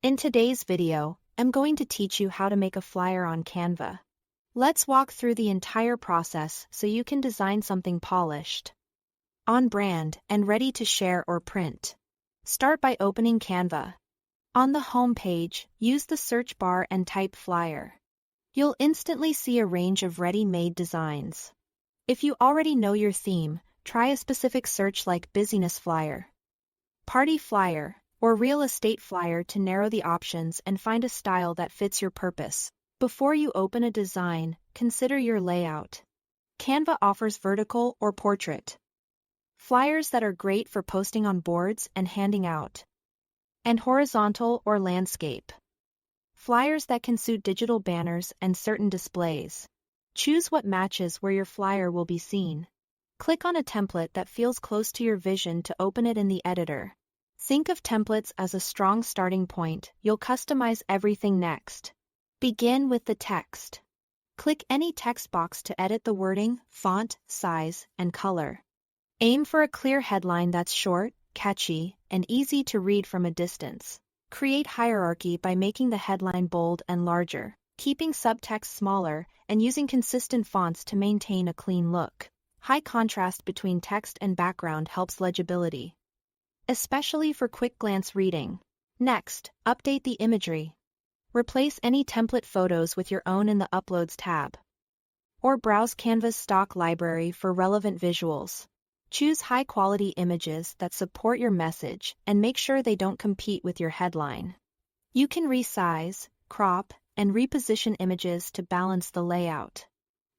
In today's video, I'm going to teach you how to make a flyer on Canva. Let's walk through the entire process so you can design something polished, on brand, and ready to share or print. Start by opening Canva. On the home page, use the search bar and type flyer. You'll instantly see a range of ready-made designs. If you already know your theme, try a specific search like business flyer, party flyer, or real estate flyer to narrow the options and find a style that fits your purpose. Before you open a design, consider your layout. Canva offers vertical or portrait flyers that are great for posting on boards and handing out, and horizontal or landscape flyers that can suit digital banners and certain displays. Choose what matches where your flyer will be seen. Click on a template that feels close to your vision to open it in the editor. Think of templates as a strong starting point. You'll customize everything next. Begin with the text. Click any text box to edit the wording, font, size, and color. Aim for a clear headline that's short, catchy, and easy to read from a distance. Create hierarchy by making the headline bold and larger, keeping subtext smaller, and using consistent fonts to maintain a clean look. High contrast between text and background helps legibility, especially for quick glance reading. Next, update the imagery. Replace any template photos with your own in the Uploads tab, or browse Canva's stock library for relevant visuals. Choose high-quality images that support your message and make sure they don't compete with your headline. You can resize, crop, and reposition images to balance the layout.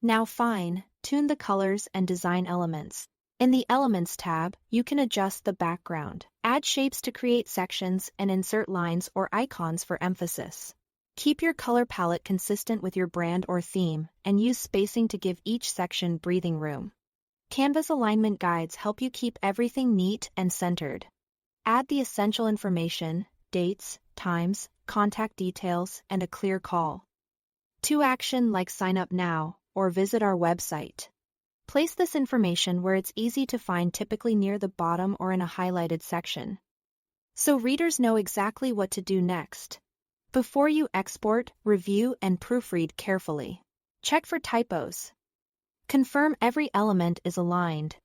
Now fine-tune the colors and design elements. In the Elements tab, you can adjust the background, add shapes to create sections, and insert lines or icons for emphasis. Keep your color palette consistent with your brand or theme, and use spacing to give each section breathing room. Canva's alignment guides help you keep everything neat and centered. Add the essential information, dates, times, contact details, and a clear call to action like sign up now or visit our website. Place this information where it's easy to find, typically near the bottom or in a highlighted section, so readers know exactly what to do next. Before you export, review and proofread carefully. Check for typos. Confirm every element is aligned,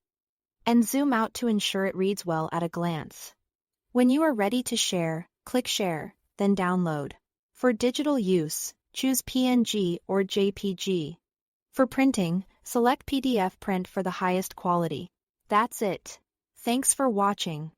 and zoom out to ensure it reads well at a glance. When you are ready to share, click Share, then Download. For digital use, choose PNG or JPG. For printing, select PDF print for the highest quality. That's it. Thanks for watching.